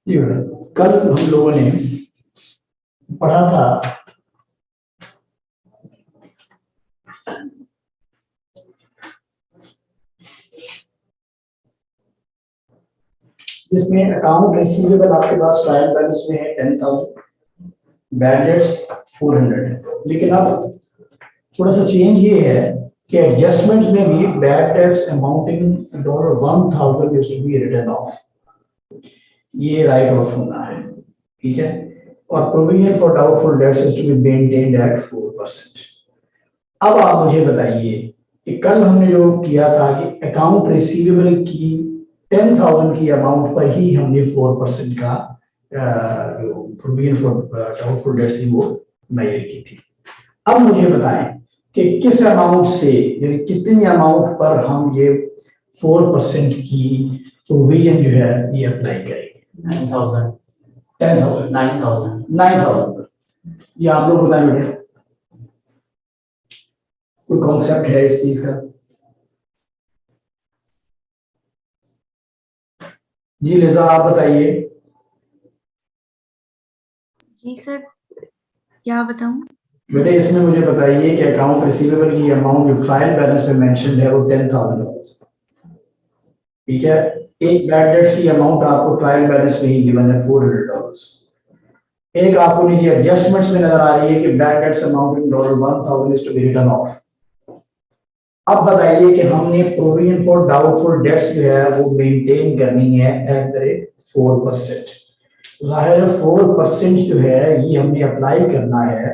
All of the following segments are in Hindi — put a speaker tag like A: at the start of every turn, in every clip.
A: जी बेटा, कल हम लोगों ने पढ़ा था जिसमें अकाउंट रिसीवेबल आपके पास ट्रायल बैलेंस में है 10,000, बैड डेट्स 400 है। लेकिन अब थोड़ा सा चेंज ये है कि एडजस्टमेंट में भी bad debts amounting $1,000 is to be written off, ये राइट ऑफ होना है, ठीक है। और provision for doubtful debts is to be maintained at 4%। अब आप मुझे बताइए कि कल हमने जो किया था कि अकाउंट रिसीवेबल की 10,000 की अमाउंट पर ही हमने 4% का जो प्रोविजन फॉर डाउटफुल डेट्स थी वो मेजर की थी। अब मुझे बताएं कि किस अमाउंट से, यानी कितनी अमाउंट पर हम ये 4% की प्रोविजन जो है ये अप्लाई करेंगे।
B: 9,000
A: 10,000 9,000 ये आप लोग बताएं बेटा, कोई कॉन्सेप्ट है इस चीज का? जी लिजा आप बताइए।
C: जी सर, क्या बताऊं?
A: बेटे इसमें मुझे बताइए कि अकाउंट रिसीवेबल की अमाउंट जो ट्रायल बैलेंस में मेंशन है वो $10,000, ठीक है। एक बैड डेट्स की अमाउंट आपको ट्रायल बैलेंस में ही गिवन है $400। एक आपको नीचे एडजस्टमेंट्स में नजर आ रही है कि bad debts amounting $1,000 is to be written off. अब बताइए कि हमने प्रोविजन फॉर डाउटफुल डेट्स जो है वो मेंटेन करनी है एट द रेट 4%। जाहिर 4% जो है ये हमने अप्लाई करना है,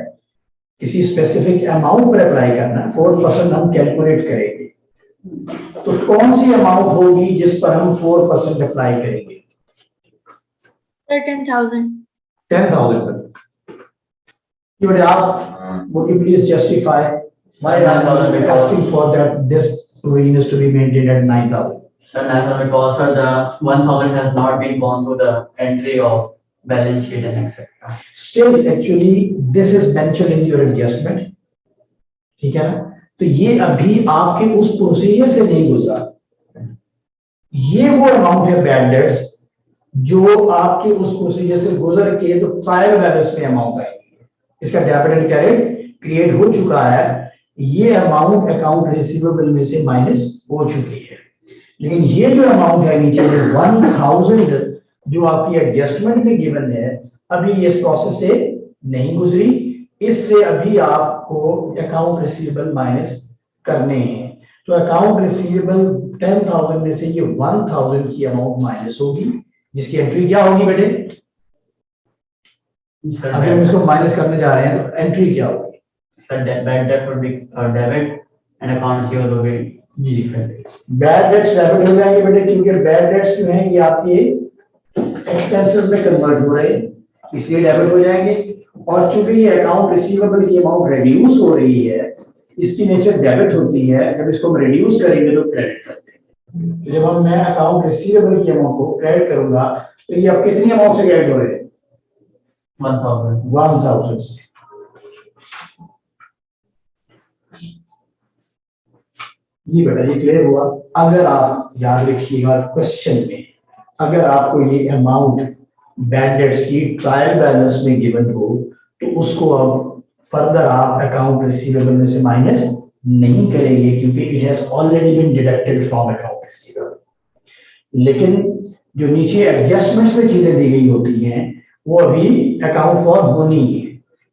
A: किसी स्पेसिफिक अमाउंट पर अप्लाई करना है। 4% हम कैलकुलेट करेंगे, तो कौन सी अमाउंट होगी जिस पर हम 4% अप्लाई करेंगे?
C: सर 10,000।
A: 10,000 पर आप would you please justify why are you asking for that this provision is to be maintained at 9,000?
B: Sir, 9,000 because sir, the 1,000 has not been gone through the entry of balance sheet and etc.
A: Still actually this is mentioned in your adjustment, ठीक है ना? तो ये अभी आपके उस प्रोसीजर से नहीं गुजरा। ये वो अमाउंट है बैड डेट्स जो आपके उस प्रोसीजर से गुजर के तो ट्रायल बैलेंस में अमाउंट आएगी। इसका डेबिट एंड क्रेडिट क्रिएट हो चुका है, ये अमाउंट अकाउंट रिसीवेबल में से माइनस हो चुकी है। लेकिन ये जो अमाउंट है नीचे में 1,000 जो आपकी एडजस्टमेंट में गिवन है, अभी ये इस प्रोसेस से नहीं गुजरी, इससे अभी आपको अकाउंट रिसीवेबल माइनस करने हैं। तो अकाउंट रिसीवेबल 10,000 में से ये 1,000 की अमाउंट माइनस होगी, जिसकी एंट्री क्या होगी बेटे? अभी हम इसको माइनस करने जा रहे हैं, तो एंट्री क्या होगी?
B: Bad debt would be debit and account receivable will be
A: जी, बैड डेट्स डेबिट हो जाएंगे बेटे, क्योंकि बैड डेट्स जो हैं ये आपके एक्सपेंसेस में कन्वर्ट हो रहे हैं, इसलिए डेबिट हो जाएंगे। और चूंकि ये अकाउंट रिसीवेबल की अमाउंट रिड्यूस हो रही है, इसकी नेचर डेबिट होती है, जब इसको हम रिड्यूस करेंगे तो क्रेडिट कर देंगे। तो जब हम मैं अकाउंट रिसीवेबल की अमाउंट को क्रेडिट करूंगा तो ये अब कितनी अमाउंट से क्रेडिट हो रहे हैं? 1,000 से। जी बेटा ये क्लियर हुआ। अगर आप याद रखिएगा क्वेश्चन में अगर आपको ये अमाउंट बैड डेट्स की ट्रायल बैलेंस में गिवन हो तो उसको अब फर्दर आप अकाउंट रिसीवेबल में से माइनस नहीं करेंगे, क्योंकि it has already been deducted from account receivable. लेकिन जो नीचे एडजस्टमेंट्स में चीजें दी गई होती हैं वो अभी अकाउंट फॉर होनी है।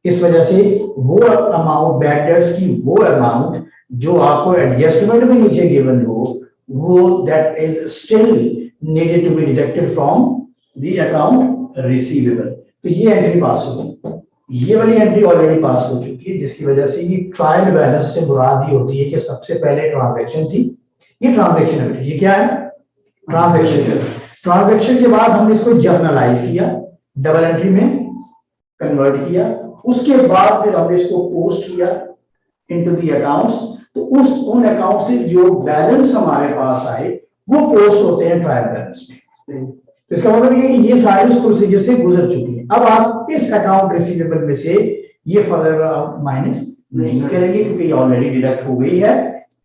A: इस वजह से वो अमाउंट बैड डेट्स की वो अमाउंट जो आपको एडजस्टमेंट में नीचे गिवन हो वो that is still needed to be deducted from the account receivable. तो ये एंट्री पास होगी, ये वाली एंट्री ऑलरेडी पास हो चुकी है, जिसकी वजह से ये ट्रायल बैलेंस से मुराद ही होती है कि सबसे पहले ट्रांजैक्शन थी, ये ट्रांजैक्शन है। ये क्या है? ट्रांजैक्शन। ट्रांजैक्शन के बाद हमने इसको जर्नलाइज किया, डबल एंट्री में कन्वर्ट किया, उसके बाद फिर हमने इसको पोस्ट किया इनटू द अकाउंट्स। तो उन अकाउंट से जो बैलेंस हमारे पास आए वो पोस्ट होते हैं ट्रायल बैलेंस में। तो इसका मतलब ये कि ये सारे उस प्रोसीजर से गुजर चुकी है। अब आप इस अकाउंट रिसीवेबल में से ये फर्दर माइनस नहीं करेंगे, क्योंकि ये ऑलरेडी डिडक्ट हो गई है।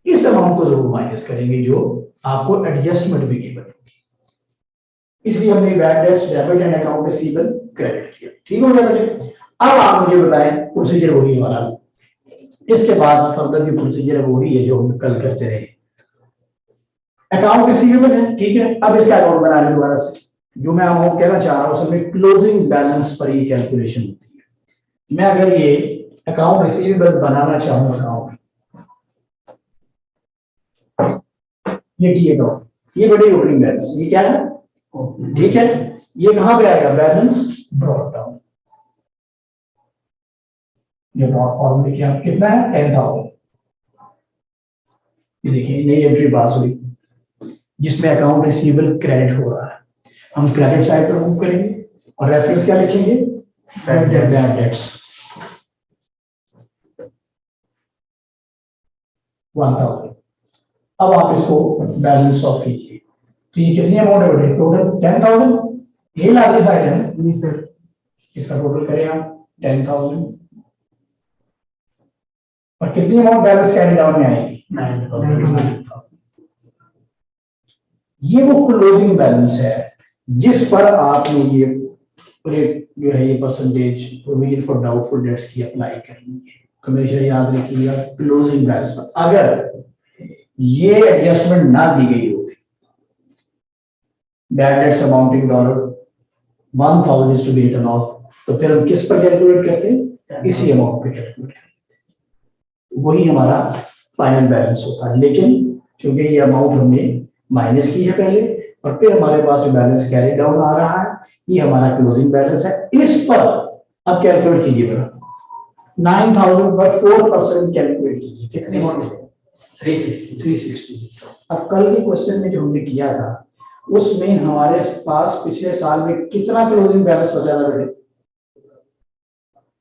A: इस अमाउंट को जरूर माइनस करेंगे जो आपको एडजस्टमेंट भी गिवन होगी। इसलिए हमने bad debts debit and account receivable credit किया। ठीक हो गया बेटे? अब आप मुझे बताएं, प्रोसीजर वही हमारा, इसके बाद फर्दर की प्रोसीजर वही है जो हम कल करते रहे। अकाउंट रिसीवेबल है, ठीक है। अब इसका अकाउंट बना लें दोबारा से। जो मैं अमाउंट कहना चाह रहा हूं उसमें क्लोजिंग बैलेंस पर ये कैलकुलेशन होती है। मैं अगर ये अकाउंट रिसीवेबल बनाना चाहूँ, अकाउंट ये डी अकाउंट, ये बड़ी ओपनिंग बैलेंस, ये क्या है? ठीक है, ये कहां पे आएगा? Balance brought down. ये ब्रॉट फॉर्मूले क्या कितना है? 10,000। ये देखिए नई एंट्री पास हुई जिसमें अकाउंट रिसीवेबल क्रेडिट हो रहा है। हम क्रेडिट साइड पर मूव करेंगे और रेफरेंस क्या लिखेंगे? Bad debts 1000। अब आप इसको बैलेंस ऑफ कीजिए। तो ये कितनी अमाउंट है बेटे? टोटल 10,000। ये लार्जेस्ट आइटम है। नहीं सर, इसका टोटल करें आप 10,000 और कितनी अमाउंट बैलेंस कैरी डाउन में आएगी? 9,000। ये वो क्लोजिंग बैलेंस है जिस पर आपने ये जो है ये percentage provision for doubtful dates की अप्लाई करनी है। हमेशा याद रखिएगा क्लोजिंग बैलेंस पर अगर ये एडजस्टमेंट ना दी गई होती, bad debts amounting $1,000 is to be written off, तो फिर हम किस पर कैलकुलेट करते हैं? इसी अमाउंट पे कैलकुलेट करते, वही हमारा फाइनल बैलेंस होता है। लेकिन क्योंकि ये अमाउंट हमने माइनस की है पहले और फिर हमारे पास जो बैलेंस कैरी डाउन आ रहा है ये हमारा क्लोजिंग बैलेंस है। इस पर अब कैलकुलेट कीजिए बड़ा, 9,000 पर 4% कैलकुलेट कीजिए, कितने अमाउंट है? 360। अब कल के क्वेश्चन में जो हमने किया था उसमें हमारे पास पिछले साल में कितना क्लोजिंग बैलेंस बचा था बेटे?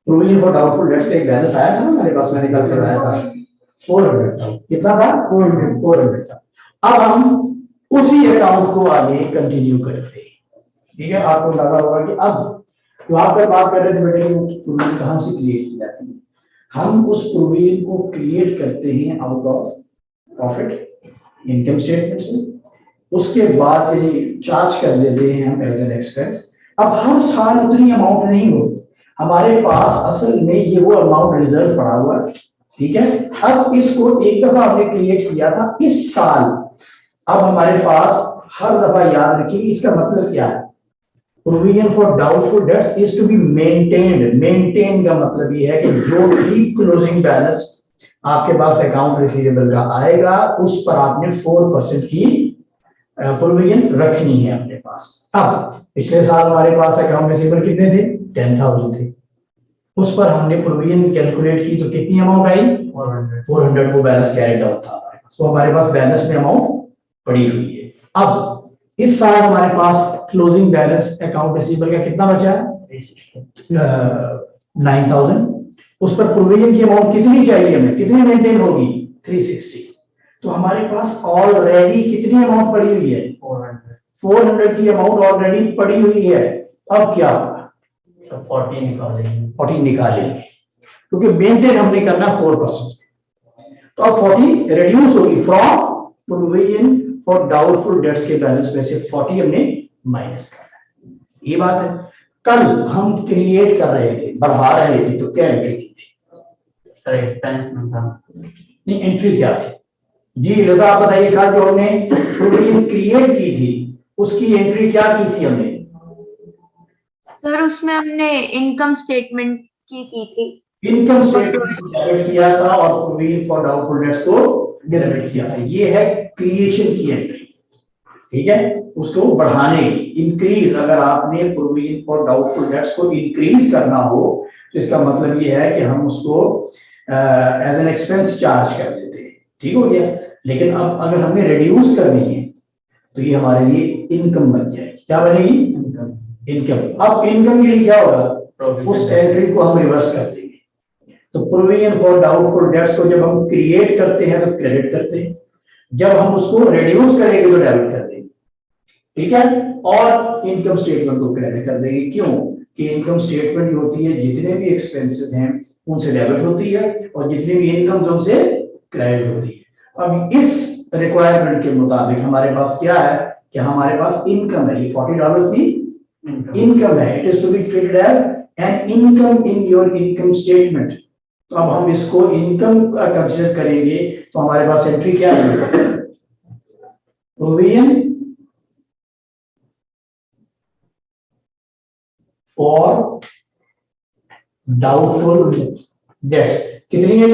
A: प्रोविजन फॉर डाउटफुल डेट्स का एक बैलेंस आया था ना हमारे पास, मैंने कल कराया था 400 था। कितना था? 400 था। अब हम उसी अकाउंट को आगे कंटिन्यू करते हैं। ठीक है, आपको लगा होगा कि अब जो आप बात कर रहे थे बेटे प्रोविजन कहां से क्रिएट की जाती है? हम उस प्रोविजन को क्रिएट करते हैं out of profit income statement से, उसके बाद चार्ज कर देते हैं हम एज एन एक्सपेंस। अब हर साल उतनी अमाउंट नहीं होती हमारे पास, असल में ये वो अमाउंट रिजर्व पड़ा हुआ है। ठीक है, अब इसको एक दफा हमने क्रिएट किया था इस साल, अब हमारे पास हर दफा याद रखिए इसका मतलब क्या है? Provision for doubtful debts is to be maintained. Maintain का मतलब ये है कि जो भी क्लोजिंग बैलेंस आपके पास अकाउंट रिसीवेबल का आएगा उस पर आपने 4% की प्रोविजन रखनी है अपने पास। अब पिछले साल हमारे पास अकाउंट रिसीवेबल कितने थे? 10,000 थे। उस पर हमने प्रोविजन कैलकुलेट की तो कितनी अमाउंट आई? 400 को बैलेंस कैरी डाउन था हमारे पास, तो हमारे पास बैलेंस में अमाउंट पड़ी हुई है। अब इस साल हमारे पास क्लोजिंग बैलेंस अकाउंट रिसीवेबल का कितना बचा है? 9,000। उस पर प्रोविजन की अमाउंट कितनी चाहिए हमें? कितनी मेंटेन होगी? 360। तो हमारे पास ऑलरेडी कितनी अमाउंट पड़ी हुई है? 400 की अमाउंट ऑलरेडी पड़ी हुई है। अब क्या होगा? 40 निकालेंगे क्योंकि मेंटेन हमने करना 4%। तो अब 40 रिड्यूस होगी from provision for doubtful dates के बैलेंस में से 40 हमने माइनस करना है। ये बात है। कल हम क्रिएट कर रहे थे, बढ़ा रहे थे, तो क्या एंट्री की थी?
B: सर एक्सपेंस में था।
A: नहीं, एंट्री क्या थी? जी रजा आप बताइए, कल जो हमने प्रोविजन क्रिएट की थी उसकी एंट्री क्या की थी हमने?
C: सर उसमें हमने इनकम स्टेटमेंट की थी।
A: इनकम स्टेटमेंट को डेबिट किया था और प्रोविजन फॉर डाउटफुल डेट्स को डेबिट किया था। ये है क्रिएशन की एंट्री। ठीक है, उसको बढ़ाने की, इंक्रीज। अगर आपने प्रोविजन फॉर डाउटफुल डेट्स को इंक्रीज करना हो तो इसका मतलब ये है कि हम उसको एज एन एक्सपेंस चार्ज कर देते हैं। ठीक हो गया। लेकिन अब अगर हमें रिड्यूस करनी है तो ये हमारे लिए इनकम बन जाएगी। क्या बनेगी? इनकम। अब इनकम के लिए क्या होगा? उस एंट्री को हम रिवर्स कर देंगे। तो प्रोविजन फॉर डाउटफुल डेट्स को जब हम क्रिएट करते हैं तो क्रेडिट करते हैं, जब हम उसको रिड्यूस करेंगे तो डेबिट कर देंगे। ठीक है, और इनकम स्टेटमेंट को क्रेडिट कर देंगे। क्यों? कि इनकम स्टेटमेंट जो होती है जितने भी एक्सपेंसेस हैं उनसे डेबिट होती है और जितनी भी इनकम उनसे क्रेडिट होती है। अब इस रिक्वायरमेंट के मुताबिक हमारे पास क्या है कि हमारे पास इनकम है, ये $40 की
B: Income.
A: इनकम है, it is to be treated as an income in your income statement. तो अब हम इसको इनकम कंसीडर करेंगे, तो हमारे पास एंट्री क्या है, प्रोविजन फॉर डाउटफुल डेट्स। कितनी है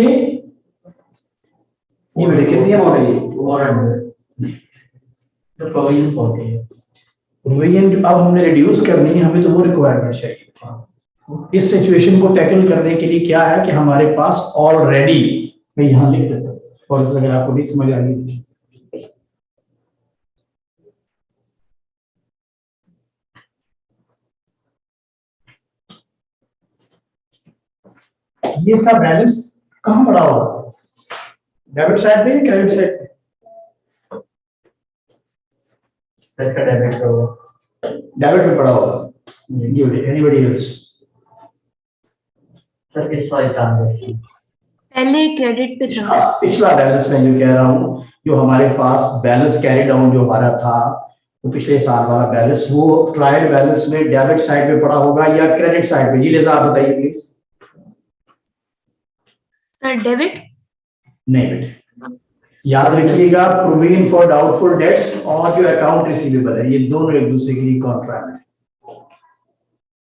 A: ये बेटे कितनी अमाउंट है ये?
B: 400. The provision 40 है.
A: प्रोविजन अब हमने रिड्यूस करनी है, हमें तो वो रिक्वायरमेंट चाहिए। इस सिचुएशन को टैकल करने के लिए क्या है कि हमारे पास ऑलरेडी, मैं यहां लिख देता हूं और अगर आपको नहीं समझ आ रही, ये सब बैलेंस कहां पड़ा होगा, डेबिट साइड पे या क्रेडिट साइड पे?
B: इसका डेबिट होगा.
A: डेबिट पे पड़ा होगा। Anybody else?
B: सर इस वाले ट्रांजैक्शन
C: पहले क्रेडिट पे था।
A: पिछला बैलेंस मैं जो कह रहा हूँ, जो हमारे पास बैलेंस कैरी डाउन जो हमारा था, वो पिछले साल वाला बैलेंस, वो ट्रायल बैलेंस में डेबिट साइड पे पड़ा होगा या क्रेडिट साइड पे? जी लिजा आप बताइए प्लीज।
C: Sir debit?
A: नहीं बेटे, याद रखिएगा प्रोविजन फॉर डाउटफुल डेट्स और जो अकाउंट रिसीवेबल है, ये दोनों एक दूसरे के लिए कॉन्ट्रैक्ट है।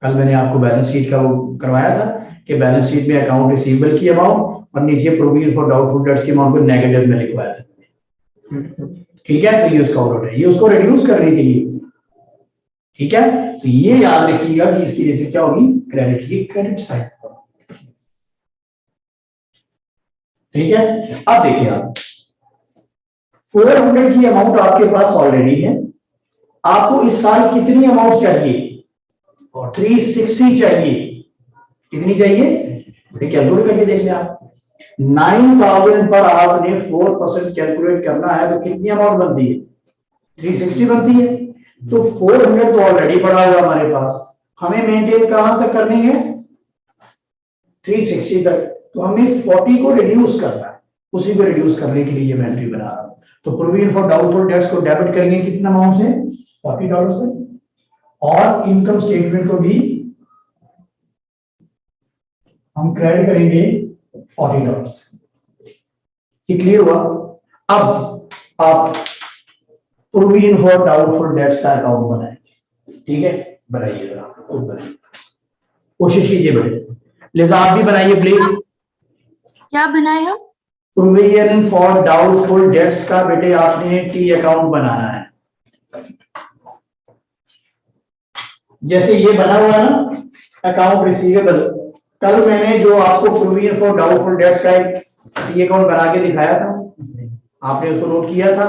A: कल मैंने आपको बैलेंस शीट का वो करवाया था कि बैलेंस शीट में अकाउंट रिसीवेबल की अमाउंट और नीचे प्रोविजन फॉर डाउटफुल डेट्स की अमाउंट को नेगेटिव में लिखवाया था। ठीक है, तो ये उसका आउटपुट है, ये उसको रिड्यूस करने के लिए। ठीक है, तो ये याद रखिएगा कि इसकी रेसिप क्या होगी, क्रेडिट की क्रेडिट साइड। ठीक है, अब देखिए आप 400 की अमाउंट आपके पास ऑलरेडी है, आपको इस साल कितनी अमाउंट चाहिए? 360 चाहिए। कितनी चाहिए? कैलकुलेट करके देख लें आप। 9000 पर आपने 4% कैलकुलेट करना है तो कितनी अमाउंट बनती है? 360 बनती है। तो 400 तो ऑलरेडी पड़ा हुआ हमारे पास, हमें मेंटेन कहां तक करनी है? 360 तक। तो हमें 40 को रिड्यूस करना है, उसी को रिड्यूस करने के लिए मैं एंट्री बना रहा हूं। तो प्रोविजन फॉर डाउटफुल डेट्स को डेबिट करेंगे कितना अमाउंट से? $40 से, और इनकम स्टेटमेंट को भी हम क्रेडिट करेंगे $40 से। ये क्लियर हुआ? अब आप प्रोविजन फॉर डाउटफुल डेट्स का अकाउंट बनाएंगे। ठीक है, बनाइए जरा, खुद बनाइए, कोशिश कीजिए बेटे। लिजा आप भी बनाइए प्लीज।
C: क्या बनाए हम?
A: प्रोविजन फॉर डाउटफुल डेट्स का बेटे आपने टी अकाउंट बनाना है। जैसे ये बना हुआ है ना अकाउंट रिसीवेबल, कल मैंने जो आपको प्रोविजन फॉर डाउटफुल डेट्स का एक टी अकाउंट बना के दिखाया था, आपने उसको नोट किया था?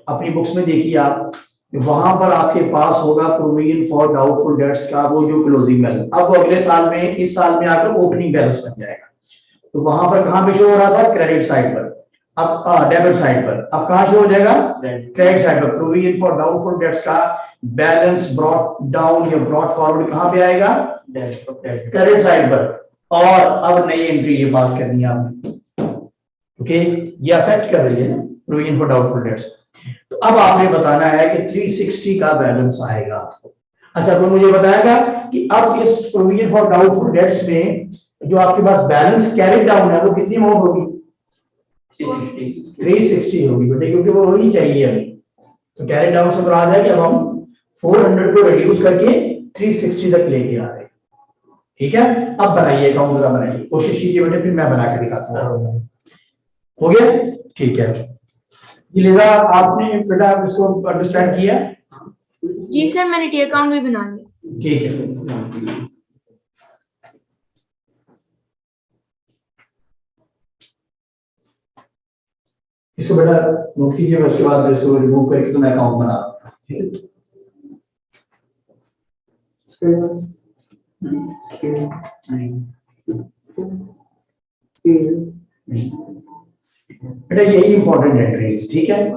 A: अपनी बुक्स में देखिए आप, वहां पर आपके पास होगा प्रोविजन फॉर डाउटफुल डेट्स का वो जो क्लोजिंग बैलेंस, अब वो अगले साल में, इस साल में आकर ओपनिंग बैलेंस बन जाएगा। तो वहां पर कहां पे शो हो रहा था? क्रेडिट साइड पर, अब डेबिट साइड पर, अब कहां शो हो जाएगा? क्रेडिट साइड पर। प्रोविजन फॉर डाउटफुल डेट्स का बैलेंस ब्रॉट डाउन या ब्रॉट फॉरवर्ड कहां पे आएगा? क्रेडिट साइड पर। और अब नई एंट्री ये पास करनी है आपने। ओके, ये अफेक्ट कर रही है ना प्रोविजन फॉर डाउटफुल डेट्स। तो अब आपने बताना है कि 360 का बैलेंस आएगा। अच्छा, तो मुझे बताएगा कि अब इस प्रोविजन फॉर डाउटफुल डेट्स में जो आपके पास बैलेंस कैरी डाउन है वो कितनी अमाउंट होगी? 360 होगी बेटे, क्योंकि वो वही चाहिए अभी। तो कैरी डाउन से आ जाएगी, अब हम 400 को रिड्यूस करके 360 तक लेके आ रहे हैं। ठीक है, अब बनाइए अकाउंट, जरा बनाइए, कोशिश कीजिए बेटे, फिर मैं बना के दिखाता हूँ। हो गया? ठीक है, लिजा आपने बेटा इसको अंडरस्टैंड किया?
C: जी सर, मैंने टी अकाउंट भी बना लिया।
A: ठीक है, इसको बेटा नोट कीजिए, उसके बाद इसको रिमूव करके तो मैं अकाउंट बना रहा हूं। ठीक है, बेटा यही इंपॉर्टेंट एंट्रीज। ठीक है,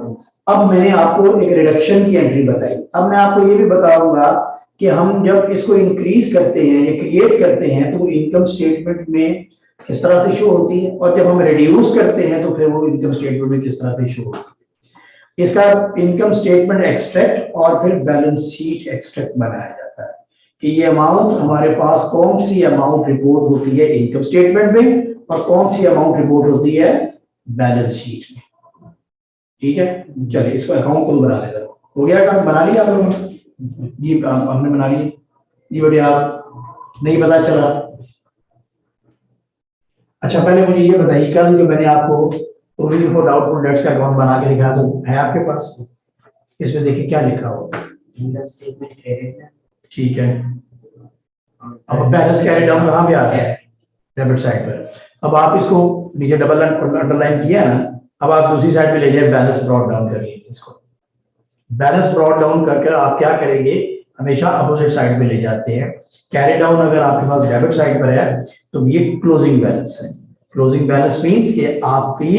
A: अब मैंने आपको एक रिडक्शन की एंट्री बताई, अब मैं आपको ये भी बताऊंगा कि हम जब इसको इंक्रीज करते हैं या क्रिएट करते हैं तो वो इनकम स्टेटमेंट में किस तरह से शो होती है, और जब हम रिड्यूस करते हैं तो फिर वो इनकम स्टेटमेंट में किस तरह से शो होती है। इसका इनकम स्टेटमेंट एक्सट्रैक्ट और फिर बैलेंस शीट एक्सट्रैक्ट बनाया जाता है कि ये अमाउंट हमारे पास कौन सी अमाउंट रिपोर्ट होती है इनकम स्टेटमेंट में और कौन सी अमाउंट रिपोर्ट होती है बैलेंस शीट में। ठीक है, चलिए इसको अकाउंट को बना लेते हैं। हो गया काम, बना लिया आप लोगों ने? जी हमने बना लिया जी। बढ़िया, आप नहीं पता चला? अच्छा पहले मुझे ये बताइए, कल जो मैंने आपको प्रोविजन फॉर डाउटफुल डेट्स का अकाउंट बना के दिखाया तो है आपके पास? इसमें देखिए क्या लिखा हो,
B: इनकम स्टेटमेंट क्रेडिट है।
A: ठीक है, अब बैलेंस कैरी डाउन कहाँ पे आ रहा है? डेबिट साइड पर। अब आप इसको नीचे डबल अंडरलाइन किया ना, अब आप दूसरी साइड पे ले जाए, बैलेंस ब्रॉट डाउन करिए इसको। बैलेंस ब्रॉट डाउन करके आप क्या करेंगे, हमेशा अपोजिट साइड पे ले जाते हैं। कैरी डाउन अगर आपके पास डेबिट साइड पर है तो ये क्लोजिंग बैलेंस है। क्लोजिंग बैलेंस मींस कि आपकी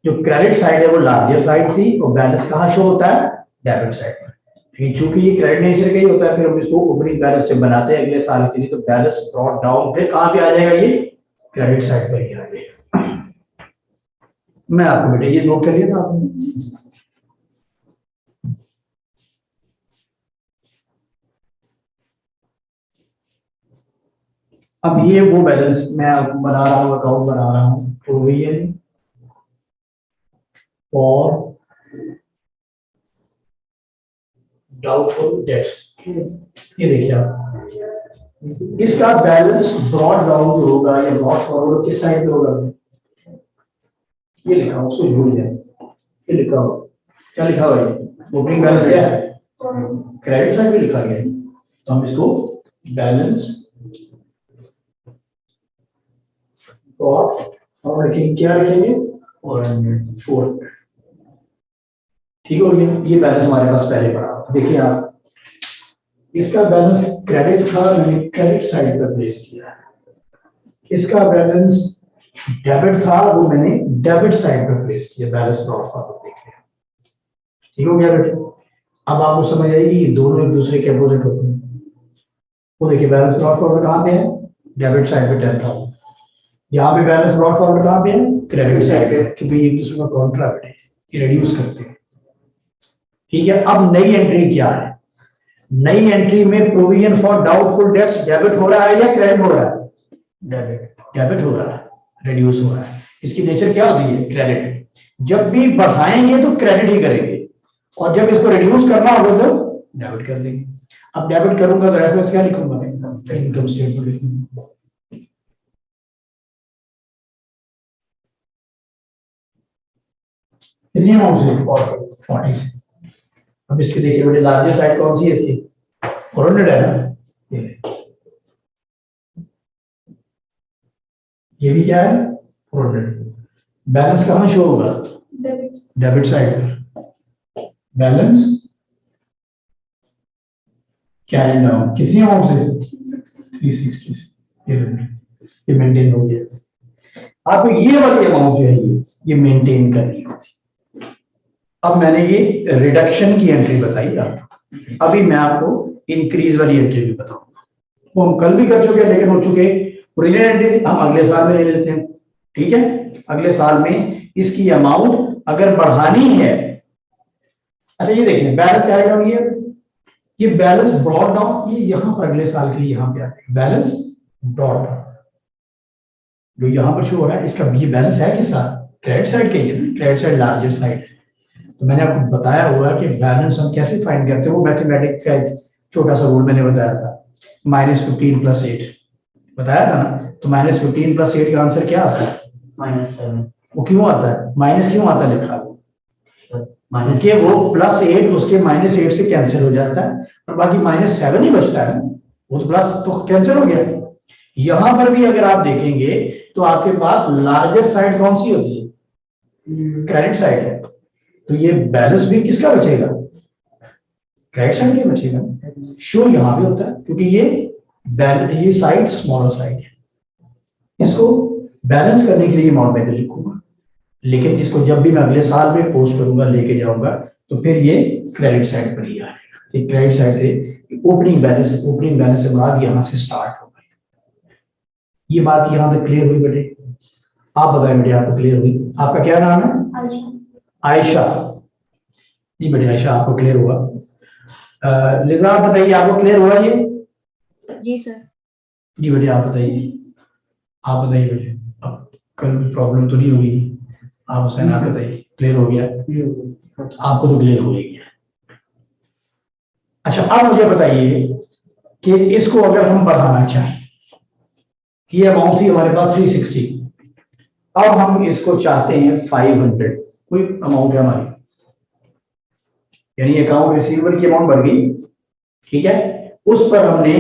A: जो क्रेडिट साइड है वो लार्जर साइड थी और बैलेंस कहाँ शो होता है? डेबिट साइड पर। लेकिन चूंकि ये क्रेडिट नेचर का ही होता है, फिर हम इसको ओपनिंग बैलेंस से बनाते हैं अगले साल के लिए, तो बैलेंस ब्रॉट डाउन फिर कहाँ पे आ जाएगा? ये क्रेडिट साइड पर ही आ जाएगा। मैं आपको बेटे ये नोट कर लिया था आपने? अब ये वो बैलेंस मैं आपको बना रहा हूँ, अकाउंट बना रहा हूँ, प्रोविजन फॉर डाउटफुल डेट्स। ये देखिए आप, इसका बैलेंस ब्रॉड डाउन जो होगा या ब्रॉड फॉरवर्ड किस साइड पे होगा? ये लिखा हो, उसको भूल जाए। ये लिखा हो, क्या लिखा हुआ है? ओपनिंग बैलेंस क्या है? क्रेडिट साइड पे लिखा गया है, तो हम इसको बैलेंस और रखेंगे, क्या रखेंगे? 400। ठीक हो गया, ये बैलेंस हमारे पास पहले पड़ा। देखिए आप, इसका बैलेंस क्रेडिट था, मैंने क्रेडिट साइड पर प्लेस किया। इसका बैलेंस डेबिट था, वो मैंने डेबिट साइड पर प्लेस किया। बैलेंस ब्रॉट फॉरवर्ड देख लिया। ठीक हो गया बेटे? अब आपको समझ आएगी ये दोनों एक दूसरे के अपोजिट होते हैं। वो देखिए बैलेंस ब्रॉट फॉरवर्ड कहाँ पे है? डेबिट साइड पे 10,000। यहाँ पे बैलेंस ब्रॉट फॉरवर्ड कहाँ पे है? क्रेडिट साइड पे, क्योंकि ये एक दूसरे का कॉन्ट्रैक्ट है, ये रिड्यूस करते हैं। ठीक है, अब नई एंट्री क्या है? नई एंट्री में provision for doubtful dates debit हो रहा है या क्रेडिट हो रहा है? डेबिट हो रहा है, रिड्यूस हो रहा है। इसकी नेचर क्या होती है? क्रेडिट। जब भी बढ़ाएंगे तो क्रेडिट ही करेंगे, और जब इसको रिड्यूस करना होगा तो डेबिट कर देंगे। अब डेबिट करूंगा तो रेफरेंस क्या लिखूंगा? इनकम स्टेटमेंट लिखूंगा। कितनी अमाउंट से? 40 से। अब इसकी देखिए बेटे, लार्जेस्ट साइड कौन सी है इसकी? 400 है ना? ये भी क्या है? 400। बैलेंस कहाँ शो होगा? डेबिट साइड पर। बैलेंस कैरी डाउन कितनी अमाउंट से? 360 से। ये मेंटेन हो गया। आपको ये वाली अमाउंट जो है ये मेंटेन करनी होगी। अब मैंने ये रिडक्शन की एंट्री बताई आपको, अभी मैं आपको इंक्रीज वाली एंट्री भी बताऊंगा। वो हम कल भी कर चुके हैं, लेकिन हो चुके ओरिजिनल एंट्री हम अगले साल में ले लेते हैं। ठीक है, अगले साल में इसकी अमाउंट अगर बढ़ानी है। अच्छा ये देखिए बैलेंस क्या डाउन, ये बैलेंस ब्रॉड डाउन, ये यहां पर अगले साल के लिए यहां पे आ जाएगा बैलेंस ब्रॉड डाउन, जो यहां पर शो हो रहा है। इसका ये बैलेंस है किस साइड? क्रेडिट साइड के, ये क्रेडिट साइड लार्जर साइड है। तो मैंने आपको बताया हुआ कि बैलेंस हम कैसे फाइंड करते हैं, वो मैथमेटिक्स का एक छोटा सा रूल मैंने बताया था, -15 + 8 बताया था ना। तो -15 + 8 का आंसर क्या आता है?
B: -7।
A: वो क्यों आता है? माइनस क्यों आता है लिखा? क्योंकि वो +8 उसके -8 से कैंसिल हो जाता है और बाकी -7 ही बचता है। वो तो प्लस तो कैंसिल हो गया। यहां पर भी अगर आप देखेंगे तो आपके पास लार्जर साइड कौन सी होती है? क्रेडिट साइड है। तो ये बैलेंस भी किसका बचेगा? क्रेडिट साइड का बचेगा। शो यहां भी होता है क्योंकि ये साइड स्मॉलर साइड है। इसको बैलेंस करने के लिए अमाउंट मैं इधर लिखूंगा, लेकिन इसको जब भी मैं अगले साल में पोस्ट करूंगा, लेके जाऊंगा, तो फिर ये क्रेडिट साइड पर ही आएगा। ये क्रेडिट साइड से ओपनिंग बैलेंस से बाद यहां से स्टार्ट होगा। ये बात यहां तक क्लियर हुई बेटे? आप बताएं बेटे, आपको क्लियर हुई? आपका क्या नाम है? आयशा। जी बढ़िया आयशा, आपको क्लियर हुआ। लिजा आप बताइए, आपको क्लियर हुआ ये?
C: जी सर।
A: जी बढ़िया, आप बताइए। आप बताइए बेटे, अब कल प्रॉब्लम तो नहीं होगी? आप हुसैन आप बताइए, क्लियर हो गया? आपको तो क्लियर हो ही गया। अच्छा अब मुझे बताइए कि इसको अगर हम बढ़ाना चाहें, ये अमाउंट थी हमारे पास 360, अब हम इसको चाहते हैं 500, कोई अमाउंट है हमारी, यानी अकाउंट रिसीवेबल की अमाउंट बढ़ गई, ठीक है, उस पर हमने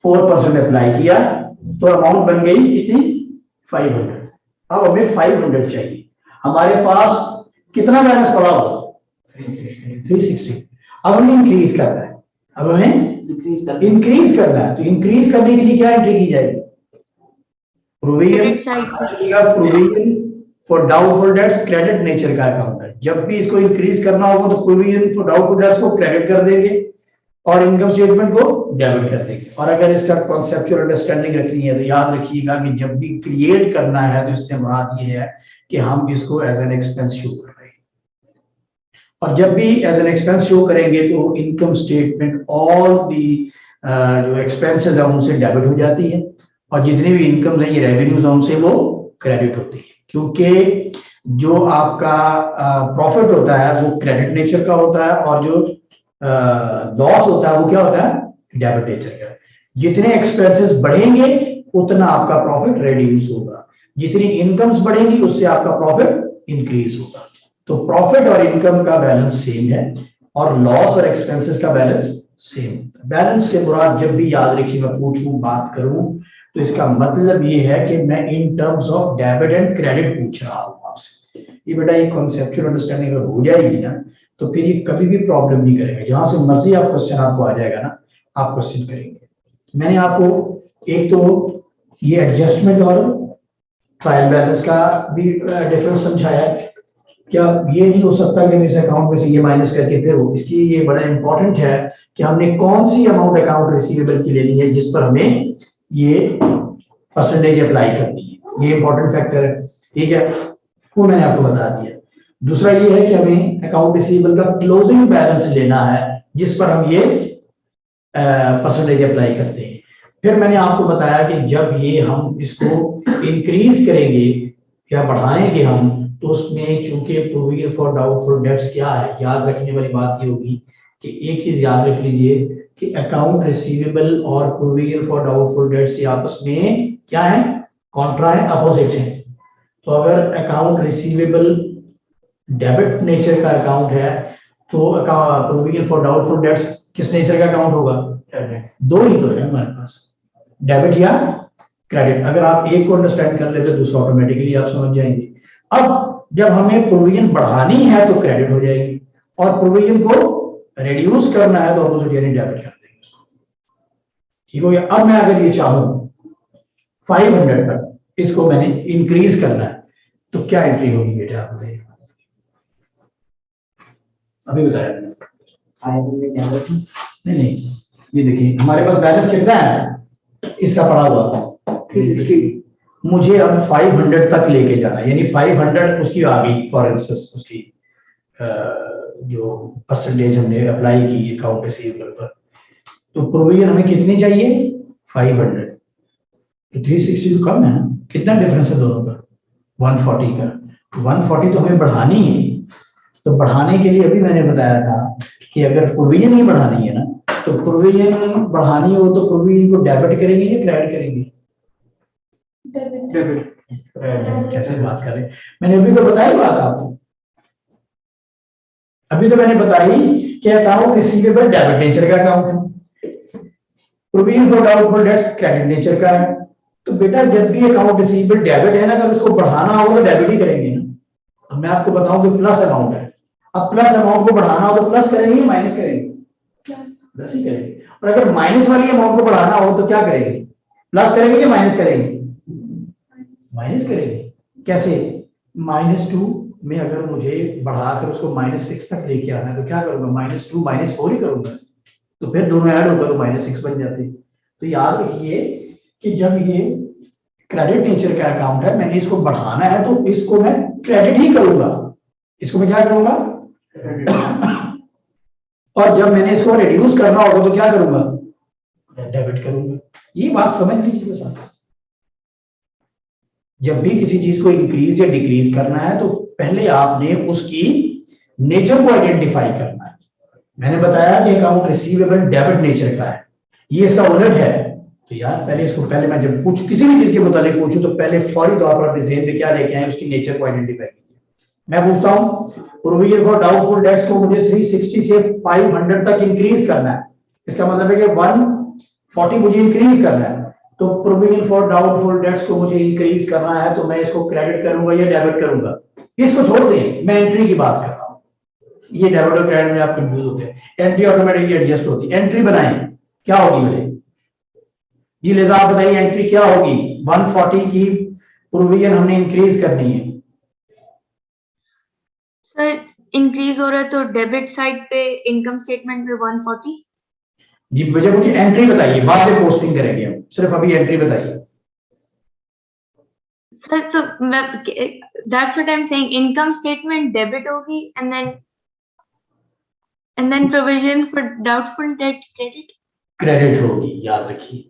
A: 4% अप्लाई किया तो अमाउंट बन गई कितनी? 500। अब हमें 500 चाहिए, हमारे पास कितना बैलेंस पड़ा हुआ? 360। अब हमें इंक्रीज करना है, अब हमें इंक्रीज करना है, तो इंक्रीज करने के लिए क्या एंट्री की जाएगी? Provision.
C: Credit side
A: provision for doubtful dates credit nature का अकाउंट है, जब भी इसको इंक्रीज करना होगा तो प्रोविजन फॉर डाउटफुल डेट्स को क्रेडिट कर देंगे और इनकम स्टेटमेंट को डेबिट कर देंगे। और अगर इसका कॉन्सेप्चुअल अंडरस्टैंडिंग रखनी है तो याद रखिएगा कि जब भी क्रिएट करना है तो इससे मुराद ये है कि हम इसको एज एन एक्सपेंस शो कर रहे हैं, और जब भी एज एन एक्सपेंस शो करेंगे तो इनकम स्टेटमेंट ऑल दी जो एक्सपेंसेस है उनसे डेबिट हो जाती है, और जितनी भी इनकम है ये रेवेन्यूज है उनसे वो क्रेडिट होती है, क्योंकि जो आपका प्रॉफिट होता है वो क्रेडिट नेचर का होता है और जो लॉस होता है वो क्या होता है? डेबिट नेचर का। जितने एक्सपेंसेस बढ़ेंगे उतना आपका प्रॉफिट रिड्यूस होगा, जितनी इनकम्स बढ़ेंगी उससे आपका प्रॉफिट इंक्रीज होगा। तो प्रॉफिट और इनकम का बैलेंस सेम है और लॉस और एक्सपेंसेस का बैलेंस सेम। बैलेंस से मुराद जब भी याद रखिए मैं पूछूं बात करूं तो इसका मतलब ये है कि मैं in terms of debit and credit पूछ रहा हूं आपसे। ये बेटा ये कॉन्सेप्चुअल अंडरस्टैंडिंग अगर हो जाएगी ना तो फिर ये कभी भी प्रॉब्लम नहीं करेगा, जहां से मर्जी आप क्वेश्चन आपको आ जाएगा ना आप क्वेश्चन करेंगे। मैंने आपको एक तो ये एडजस्टमेंट और ट्रायल बैलेंस का भी डिफरेंस समझाया। क्या ये नहीं हो सकता कि इस अकाउंट में से ये माइनस करके फिर हो, इसलिए ये बड़ा इंपॉर्टेंट है कि हमने कौन सी अमाउंट अकाउंट रिसीवेबल की लेनी है जिस पर हमें ये परसेंटेज अप्लाई करनी है, ये इंपॉर्टेंट फैक्टर है, ठीक है, वो मैंने आपको बता दिया। दूसरा ये है कि हमें अकाउंट रिसीवेबल का क्लोजिंग बैलेंस लेना है जिस पर हम ये परसेंटेज अप्लाई करते हैं। फिर मैंने आपको बताया कि जब ये हम इसको इंक्रीज करेंगे या बढ़ाएंगे हम तो उसमें चूंकि प्रोविजन फॉर डाउटफुल डेट्स क्या है, याद रखने वाली बात ये होगी कि एक चीज याद रख लीजिए कि अकाउंट रिसीवेबल और प्रोविजन फॉर डाउटफुल डेट्स ये आपस में क्या है? कॉन्ट्रा है, अपोजिट है। तो अगर अकाउंट रिसीवेबल डेबिट नेचर का अकाउंट है तो प्रोविजन फॉर डाउटफुल डेट्स किस नेचर का अकाउंट होगा? दो ही तो है हमारे पास, डेबिट या क्रेडिट। अगर आप एक को अंडरस्टैंड कर लेते तो दूसरा ऑटोमेटिकली आप समझ जाएंगे। अब जब हमें प्रोविजन बढ़ानी है तो क्रेडिट हो जाएगी और प्रोविजन को रिड्यूस करना है तो अपोजिट यानी डेबिट कर देंगे उसको, ठीक हो गया। अब मैं अगर ये चाहूं 500 तक इसको मैंने इंक्रीज करना है तो क्या एंट्री होगी बेटा आप बताइए? अभी बताया नहीं नहीं, ये देखिए हमारे पास बैलेंस कितना है इसका पड़ा हुआ 360। मुझे अब 500 तक लेके जाना है, यानी 500 उसकी आ गई फॉर इंस्टेंस, उसकी जो परसेंटेज हमने अप्लाई की अकाउंट रिसीवेबल पर, तो प्रोविजन हमें कितनी चाहिए? 500। तो 360 तो कम है ना, कितना डिफरेंस है दोनों का? 140 का। 140 तो हमें बढ़ानी है, तो बढ़ाने के लिए अभी मैंने बताया था कि अगर प्रोविजन ही बढ़ानी है ना तो प्रोविजन बढ़ानी हो तो प्रोविजन को डेबिट करेंगे या क्रेडिट करेंगे? डेबिट। कैसे बात करें, मैंने अभी तो बताई बात आपको, अभी तो मैंने बताई कि अकाउंट रिसीवेबल डेबिट नेचर का अकाउंट है, provision for doubtful dates credit nature का है। तो बेटा जब भी अकाउंट रिसीवेबल डेबिट है ना, अगर उसको बढ़ाना होगा तो डेबिट ही करेंगे ना। अब मैं आपको बताऊं कि प्लस अमाउंट है, अब प्लस अमाउंट को बढ़ाना हो तो प्लस करेंगे या माइनस करेंगे? प्लस ही करेंगे। और अगर माइनस वाली अमाउंट को बढ़ाना हो तो क्या करेंगे? प्लस करेंगे या माइनस करेंगे? माइनस करेंगे। कैसे? -2 में अगर मुझे बढ़ाकर उसको -6 तक लेके आना है तो क्या करूंगा? -2 -4 ही करूंगा, तो फिर दोनों ऐड होगा तो -6 बन जाते। तो याद रखिए कि जब ये क्रेडिट नेचर का अकाउंट है, मैंने इसको बढ़ाना है तो इसको मैं क्रेडिट ही करूंगा। इसको मैं क्या करूंगा? और जब मैंने इसको रिड्यूस करना होगा तो क्या करूंगा, डेबिट करूंगा। ये बात समझ लीजिए साथ। जब भी किसी चीज को इंक्रीज या डिक्रीज करना है तो पहले आपने उसकी नेचर को आइडेंटिफाई करना है। मैंने बताया कि अकाउंट रिसीवेबल डेबिट नेचर का है, ये इसका उलट है, तो यार पहले मैं जब पूछ किसी भी चीज के मुताबिक पूछूं तो पहले फौरी तौर पर अपने ज़हन में क्या लेके आए, उसकी नेचर को आइडेंटिफाई कीजिए। मैं पूछता हूं प्रोविजन फॉर डाउटफुल डेट्स को मुझे 360 से 500 तक इंक्रीज करना है, इसका मतलब है कि 140 मुझे इंक्रीज करना है, तो प्रोविजन फॉर डाउटफुल डेट्स को मुझे इंक्रीज करना है तो मैं इसको क्रेडिट करूंगा या डेबिट करूंगा। इसको छोड़ दें, मैं एंट्री की बात कर रहा हूं। ये डेबिट और क्रेडिट में आप कंफ्यूज होते हैं। एंट्री ऑटोमेटिकली एडजस्ट होती है। एंट्री बनाएं, क्या होगी मेरे जी लिजा आप बताइए, एंट्री क्या होगी? 140 की प्रोविजन हमने इंक्रीज करनी है।
C: सर इंक्रीज हो रहा है तो डेबिट साइड पे इनकम स्टेटमेंट पे 140।
A: जी मुझे एंट्री बताइए, बाद में पोस्टिंग करेंगे हम, सिर्फ अभी एंट्री बताइए।
C: सर तो that's what I am saying, income statement debit होगी and then provision for doubtful debt
A: credit होगी, याद रखिए,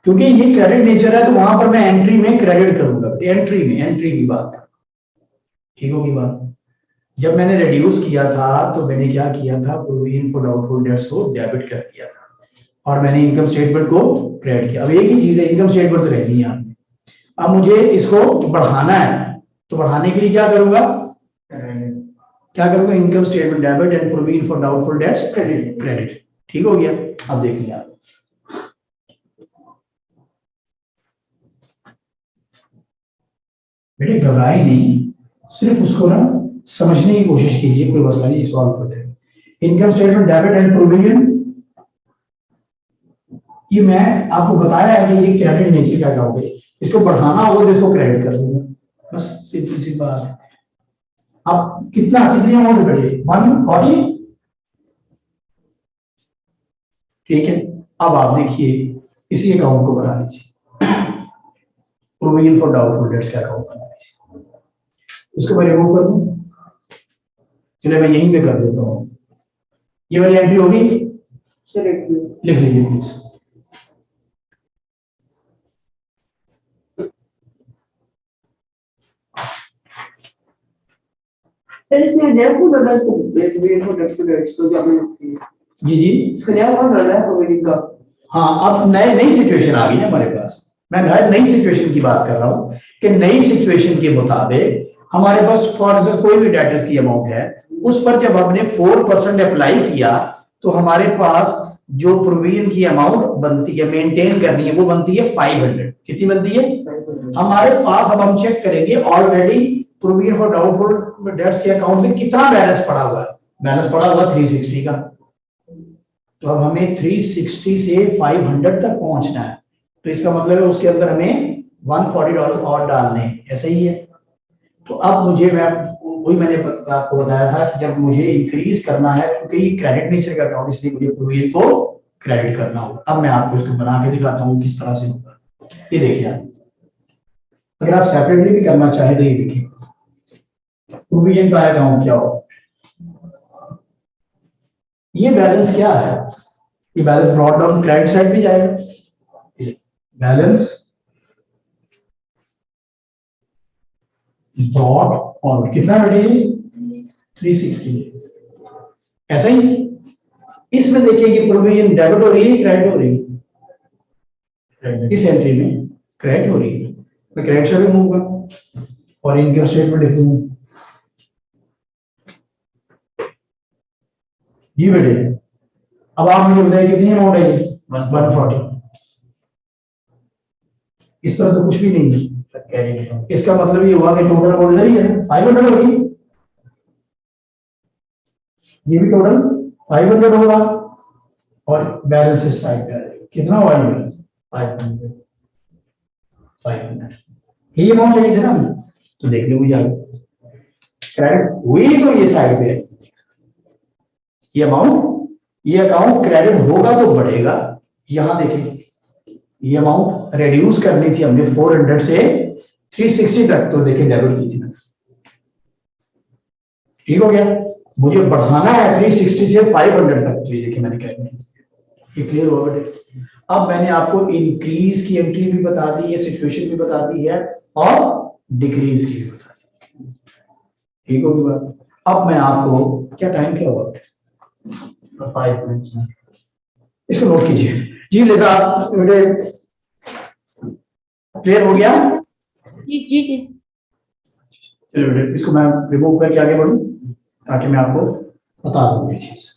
A: क्योंकि ये क्रेडिट नेचर है तो वहां पर मैं एंट्री में क्रेडिट करूंगा। एंट्री की बात कर, ठीक होगी बात। जब मैंने रिड्यूस किया था तो मैंने क्या किया था, प्रोविजन फॉर डाउटफुल डेट्स को डेबिट कर दिया था और मैंने इनकम स्टेटमेंट को क्रेडिट किया। अब एक ही चीज है, इनकम स्टेटमेंट तो रहनी है आपने। अब मुझे इसको बढ़ाना है तो बढ़ाने के लिए क्या करूंगा, income statement debit and provision for doubtful dates credit. ठीक हो गया। अब देखिए आप, बेटे घबराए नहीं, सिर्फ उसको ना समझने की कोशिश कीजिए, कोई मसला नहीं, सॉल्व हो जाएगा। Income statement debit and provision, ये मैं आपको बताया है कि ये क्रेडिट नेचर का अकाउंट है, इसको बढ़ाना होगा तो इसको क्रेडिट कर दूंगा, बस सिंपल सी बात है। अब कितनी अमाउंट बढ़े, 140, ठीक है। अब आप देखिए इसी अकाउंट को बना लीजिए, प्रोविजन फॉर डाउटफुल डेट्स का अकाउंट बना लीजिए। इसको मैं रिमूव कर दूं, चलिए मैं यहीं पे कर देता हूं। ये वाली एंट्री होगी, लिख लीजिए प्लीज।
D: इसमें डेबिट और डेबिट तो जब
A: जी जी
D: इसका क्या हो रहा है प्रोविजन का।
A: हाँ, अब नई सिचुएशन आ गई है हमारे पास। मैं नई सिचुएशन की बात कर रहा हूं कि नई सिचुएशन के मुताबिक हमारे पास फॉर इंस्टेंस कोई भी डेटर्स की अमाउंट है, उस पर जब हमने 4% अप्लाई किया तो हमारे पास जो प्रोविजन की अमाउंट बनती है, मेंटेन करनी है, वो बनती है 500। कितनी बनती है हमारे पास? अब हम चेक करेंगे already provision for doubtful dates के अकाउंट में कितना बैलेंस पड़ा हुआ है। बैलेंस पड़ा हुआ 360 का, तो अब हमें 360 से 500 तक पहुंचना है, तो इसका मतलब है उसके अंदर हमें $140 और डालने हैं, ऐसा ही है। तो अब मुझे मैंने आपको बताया था कि जब मुझे इंक्रीज करना है, क्योंकि ये क्रेडिट नेचर का अकाउंट, इसलिए मुझे प्रोविजन को क्रेडिट करना होगा। अब मैं आपको इसको बना के दिखाता हूँ किस तरह से होगा। ये देखिए आप, अगर आप सेपरेटली भी करना चाहे तो ये देखिए प्रोविजन का अकाउंट क्या होगा। ये बैलेंस क्या है, ये balance brought down credit side भी जाएगा। बैलेंस ब्रॉट और कितना बढ़े 360, ऐसा ही इसमें देखिए कि प्रोविजन डेबिट हो रही है क्रेडिट हो रही है, इस एंट्री में क्रेडिट हो रही है, मैं क्रेडिट से रिमूव और इनकम स्टेटमेंट लिख दूंगा। जी बेटे, अब आप मुझे बताइए कितनी अमाउंट है ये 140। इस तरह से कुछ भी नहीं है, इसका मतलब ये हुआ कि टोटल अमाउंट इधर ही है 500 होगी, ये भी टोटल 500 होगा और बैलेंस इस साइड पे कितना हुआ ये 500 ये अमाउंट चाहिए था ना, तो देख लो मुझे क्रेडिट हुई तो ये साइड पे है ये अमाउंट, ये अकाउंट क्रेडिट होगा तो बढ़ेगा। यहां देखिए ये अमाउंट रिड्यूस करनी थी हमने 400 से 360 तक, तो देखिए डेबिट की थी ना, ठीक हो गया। मुझे बढ़ाना है 360 से 500 तक, तो ये देखिए मैंने कैलकुलेट किया। ये क्लियर हुआ बेटे? अब मैंने आपको इंक्रीज की एंट्री भी बता दी है, सिचुएशन भी बता दी है, और डिक्रीज की भी बता दी। ठीक होगी बात? अब मैं आपको, क्या टाइम क्या हुआ?
B: 5 minutes.
A: इसको नोट कीजिए जी। लिजा बेटे क्लियर हो गया?
C: जी जी जी।
A: चलो बेटे इसको मैं रिमूव करके आगे बढ़ूं ताकि मैं आपको बता दूं ये चीज।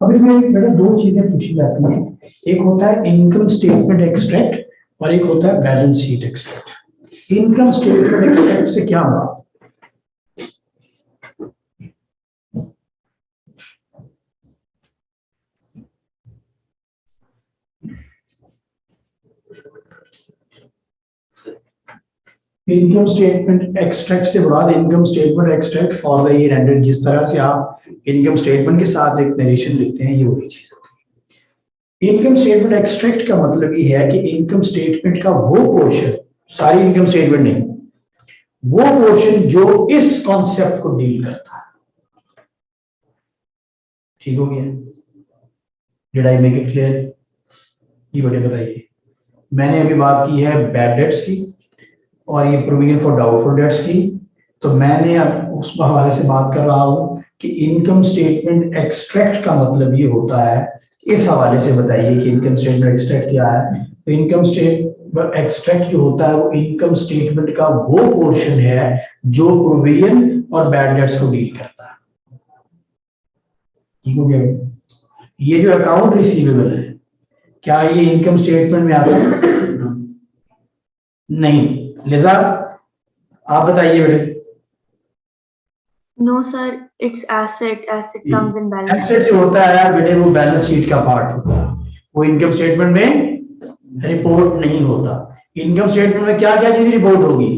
A: अब इसमें बेटा दो चीजें पूछी जाती हैं, एक होता है इनकम स्टेटमेंट एक्सट्रैक्ट और एक होता है balance sheet extract. Income statement extract से क्या हुआ? इनकम स्टेटमेंट एक्सट्रैक्ट से मुराद income statement extract for the year ended. जिस तरह से आप इनकम स्टेटमेंट के साथ एक नरेशन लिखते हैं, ये वही चीज होती है। इनकम स्टेटमेंट एक्सट्रैक्ट का मतलब ये है कि इनकम स्टेटमेंट का वो पोर्शन, सारी इनकम स्टेटमेंट नहीं, वो पोर्शन जो इस कॉन्सेप्ट को डील करता है। ठीक हो गया? Did I make it clear? ये बड़े बताइए। मैंने अभी बात की है बैड डेट्स की और ये प्रोविजन फॉर डाउटफुल डेट्स की, तो मैंने अब उस हवाले से बात कर रहा हूं कि इनकम स्टेटमेंट एक्सट्रैक्ट का मतलब ये होता है, इस हवाले से बताइए कि इनकम स्टेटमेंट एक्सट्रैक्ट क्या है। तो इनकम स्टेटमेंट एक्सट्रैक्ट जो होता है वो इनकम स्टेटमेंट का वो पोर्शन है जो प्रोविजन और बैड डेट्स को डील करता है। ठीक हो गया? ये जो अकाउंट रिसीवेबल है, क्या ये इनकम स्टेटमेंट में आता है? नहीं। लिजा आप बताइए बेटे।
C: No sir, it's asset. Asset comes in balance.
A: Asset जो होता है बेटे वो बैलेंस शीट का पार्ट होता है, वो इनकम स्टेटमेंट में रिपोर्ट नहीं होता। इनकम स्टेटमेंट में क्या क्या चीज रिपोर्ट होगी?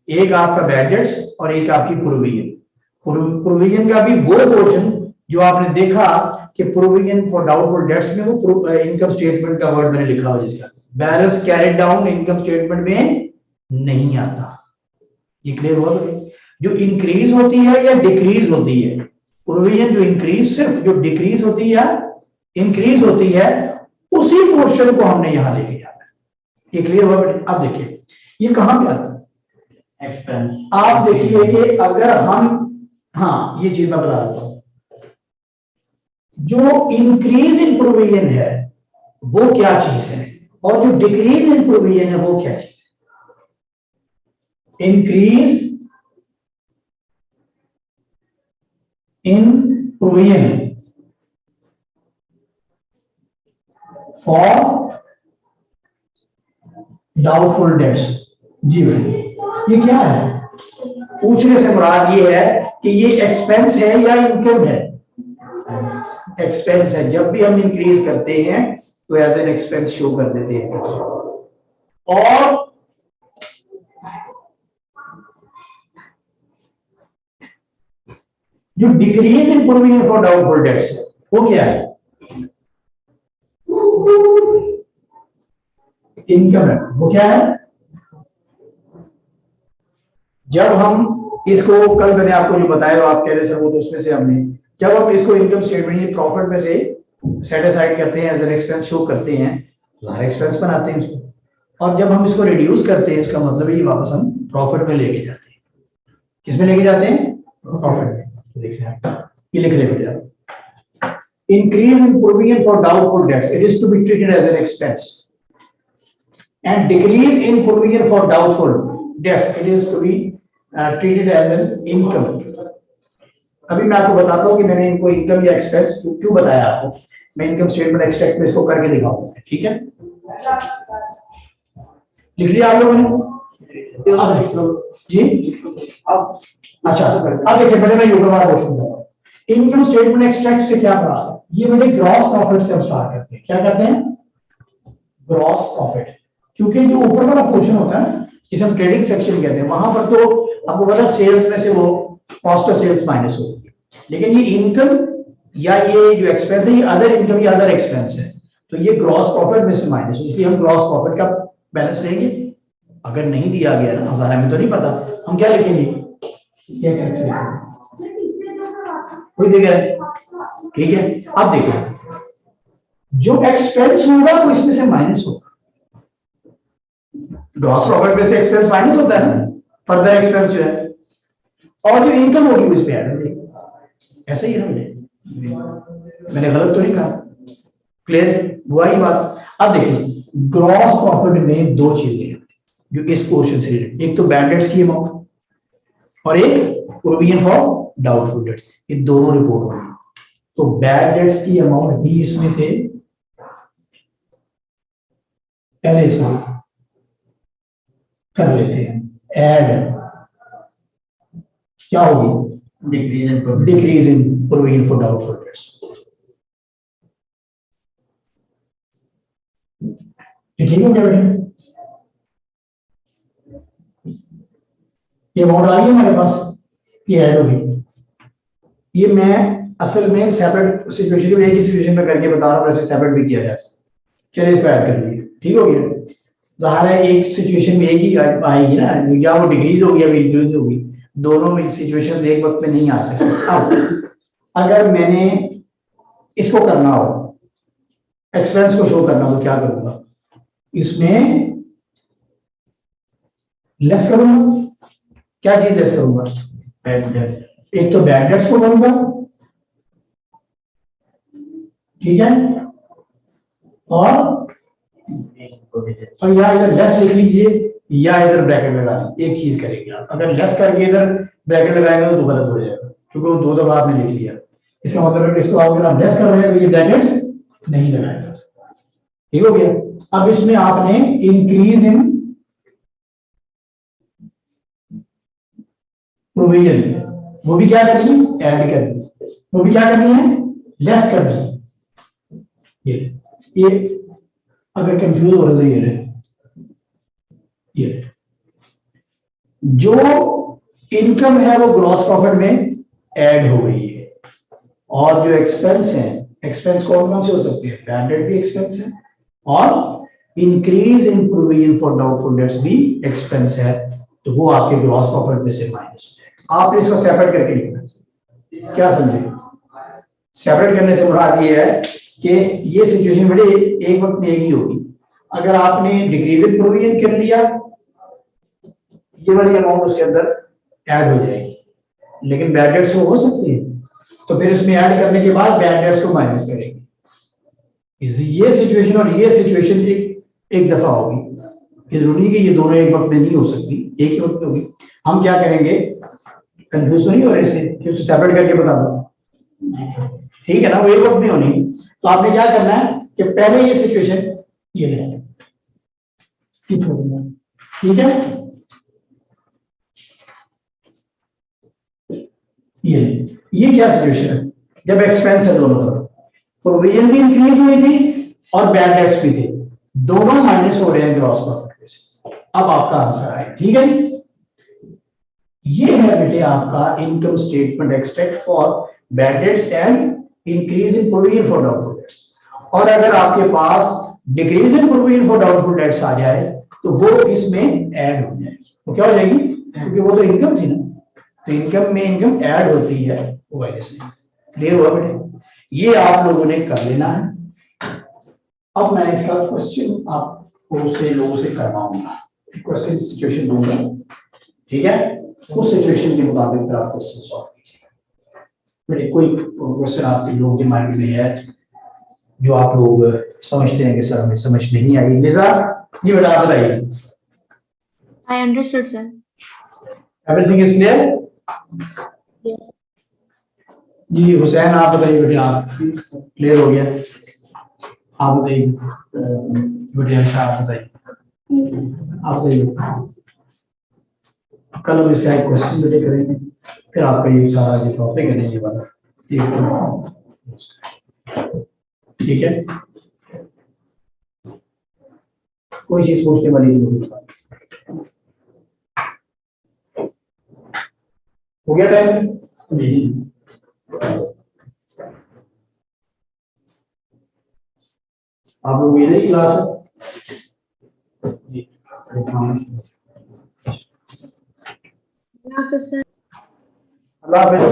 A: एक आपका बैड डेट्स और एक आपकी प्रोविजन। प्रोविजन का भी वो पोर्शन जो आपने देखा कि प्रोविजन फॉर डाउटफुल डेट्स में वो इनकम स्टेटमेंट का वर्ड मैंने लिखा हुआ जिसका balance carried down income statement में नहीं आता। ये क्लियर हुआ? जो इंक्रीज होती है या डिक्रीज होती है, प्रोविजन जो इंक्रीज सिर्फ जो डिक्रीज होती है इंक्रीज होती है, उसी पोर्शन को हमने यहां लेके जाना है। ये क्लियर हुआ? अब देखिए ये कहां पे आता है?
B: Expense.
A: आप देखिए कि अगर हम, हाँ ये चीज मैं बता देता हूं, जो इंक्रीज इन प्रोविजन है वो क्या चीज है और जो डिक्रीज इन प्रोविजन है वो क्या चीज है? Increase in provision for doubtful debts. जी भाई ये क्या है? पूछने से मुराद ये है कि ये एक्सपेंस है या इनकम है? एक्सपेंस है। जब भी हम इंक्रीज करते हैं तो एज एन एक्सपेंस शो कर देते हैं। और जो decrease in provision for doubtful dates है वो क्या है? इनकम है। वो क्या है? जब हम इसको, कल मैंने आपको जो बताया आप कह रहे सर वो तो उसमें से हमने, जब हम इसको इनकम स्टेटमेंट प्रॉफिट में से सेट असाइड करते हैं एज एन एक्सपेंस शो करते हैं, लार एक्सपेंस बनाते हैं इसको, और जब हम इसको रिड्यूस करते हैं इसका मतलब ये वापस हम प्रॉफिट में लेके जाते हैं। किसमें लेके जाते हैं? प्रॉफिट में। देख रहे हैं ये लिख रहे हैं increase in provision for doubtful debts it is to be treated as an expense and decrease in provision for doubtful debts it is to be treated as an income. अभी मैं आपको बताता हूं कि मैंने इनको इनकम या एक्सपेंस क्यों बताया आपको। मैं इनकम स्टेटमेंट एक्सट्रैक्ट में इसको करके दिखाऊंगा। ठीक है? लिख लिया आप लोगों ने? जी अब अच्छा अब देखिए पहले मैं योगवाद क्वेश्चन करता हूं। इनकम स्टेटमेंट एक्सट्रैक्ट से क्या पढ़ा? ये मैंने ग्रॉस प्रॉफिट से हम स्टार्ट करते हैं। क्या कहते हैं? Gross profit. क्योंकि जो ऊपर वाला पोर्शन होता है जिसे हम ट्रेडिंग सेक्शन कहते हैं, वहां पर तो आपको पता सेल्स में से वो कॉस्ट ऑफ सेल्स माइनस होती है, लेकिन ये इनकम या ये जो एक्सपेंस है ये अदर इनकम या अदर एक्सपेंस है, तो ये ग्रॉस प्रॉफिट में से माइनस, इसलिए हम ग्रॉस प्रॉफिट का बैलेंस लेंगे। अगर नहीं दिया गया ना, हमारा हमें तो नहीं पता, हम क्या लिखेंगे, ये एक्स लिखेंगे, कोई देगा, ठीक है। अब देखो जो एक्सपेंस होगा वो इसमें से माइनस होगा, ग्रॉस प्रॉफिट में से एक्सपेंस माइनस होता है ना, फर्दर एक्सपेंस जो है, और जो इनकम होगी वो इस पे ऐड होगी, ऐसा ही है ना, मैंने गलत तो नहीं कहा, क्लियर हुआ ही बात। अब देखिए ग्रॉस प्रॉफिट में दो चीजें हैं जो इस पोर्शन से रिलेटेड, एक तो बैड डेट्स की अमाउंट और एक प्रोविजन फॉर डाउटफुल डेट्स, ये दोनों रिपोर्ट होंगी। तो बैड डेट्स की अमाउंट भी इसमें से पहले इसमें कर लेते हैं ऐड, क्या होगी, decrease in provision for doubtful dates, ये ठीक है क्या बेटे, ये अमाउंट आ गई हमारे पास, ये ऐड होगी, ये मैं असल में सेपरेट सिचुएशन में एक ही सिचुएशन में करके बता रहा हूँ, वैसे सेपरेट भी किया जा सकता है, चलिए इसको ऐड कर लीजिए, ठीक हो गया। ज़ाहिर है एक सिचुएशन में एक ही आएगी ना, या वो डिक्रीज होगी या इंक्रीज होगी, दोनों में सिचुएशन एक वक्त में नहीं आ सकती। अब अगर मैंने इसको करना हो, एक्सपेंस को शो करना हो, तो क्या करूंगा, इसमें लेस करूंगा, क्या चीज लेस करूंगा, एक तो बैड डेट्स को करूंगा, ठीक है, और यहाँ इधर लेस लिख लीजिए या इधर ब्रैकेट लगा लीजिए, एक चीज करेंगे आप, अगर लेस करके इधर ब्रैकेट लगाएंगे तो गलत हो जाएगा, क्योंकि वो दो दफा आपने लिख लिया, इसका मतलब है कि इसको अगर आप लेस कर रहे हैं तो ये ब्रैकेट्स नहीं लगाएगा, ठीक हो गया। अब इसमें आपने इंक्रीज इन प्रोविजन, वो भी क्या करनी है, ऐड करनी है, वो भी क्या करनी है, लेस करनी है। ये अगर कंफ्यूज हो रहा है तो ये जो इनकम है वो ग्रॉस प्रॉफिट में ऐड हो गई है, और जो एक्सपेंस है, एक्सपेंस कौन कौन से हो सकते हैं, बैड भी एक्सपेंस है और increase in provision for doubtful dates भी एक्सपेंस है, तो वो आपके ग्रॉस प्रॉफिट में से माइनस हो जाएगा। आपने इसको सेपरेट करके लिखना, क्या समझे, सेपरेट करने से मुराद ये है कि ये सिचुएशन बड़े एक वक्त में एक ही होगी, अगर आपने डिक्रीज इन प्रोविजन कर लिया, ये वाली अमाउंट उसके अंदर ऐड हो जाएगी, लेकिन बैड डेट्स हो सकती है, तो फिर इसमें ऐड करने के बाद बैड डेट्स को माइनस करेंगे। ये सिचुएशन और ये सिचुएशन एक दफा होगी, ये जरूरी नहीं कि ये दोनों एक वक्त में नहीं हो सकती, एक ही वक्त में होगी। हम क्या करेंगे, कंफ्यूज तो नहीं हो रहे इससे, कि उसको सेपरेट करके बता दो, ठीक है ना, वो एक वक्त में होनी, तो आपने क्या करना है कि पहले ये सिचुएशन ये लेना, ठीक है, ये क्या सिचुएशन है, जब एक्सपेंस है दोनों तरफ, प्रोविजन भी इंक्रीज हुई थी और बैड डेट्स भी थे, दोनों माइनस हो रहे हैं ग्रॉस प्रॉफिट में से। अब आपका आंसर आएगा, ठीक है, ये है बेटे आपका income statement expect for bad debts and increase in provision for doubtful debts. और अगर आपके पास decrease in provision for doubtful debts आ जाए तो वो इसमें ऐड हो जाएगी, वो क्या हो जाएगी, क्योंकि वो तो इनकम थी ना, तो इनकम में इनकम ऐड होती है, वो वजह से। क्लियर हुआ बेटे, ये आप लोगों ने कर लेना है। अब मैं इसका क्वेश्चन आपको से लोगों से करवाऊंगा, क्वेश्चन सिचुएशन दूंगा, ठीक है, उस सिचुएशन के मुताबिक फिर आप क्वेश्चन सॉल्व कीजिएगा। बेटे कोई क्वेश्चन आपके लोगों के माइंड में है जो आप लोग समझते हैं कि सर हमें समझ नहीं आई, लिजा ये बेटा आप बताइए।
C: I understood, sir.
A: Everything is clear?
C: Yes.
A: जी हुसैन आप बताइए बेटे, आप क्लियर हो गया, आप बताइए बेटे, अच्छा आप बताइए, आप बताइए। कल हम इसका एक क्वेश्चन बेटे करेंगे, फिर आपका ये सारा जो टॉपिक है ना ये वाला, ठीक है, कोई चीज पूछने वाली नहीं, हो गया टाइम जी। आप लोग मेरी क्लास है। अल्लाह हाफिज़।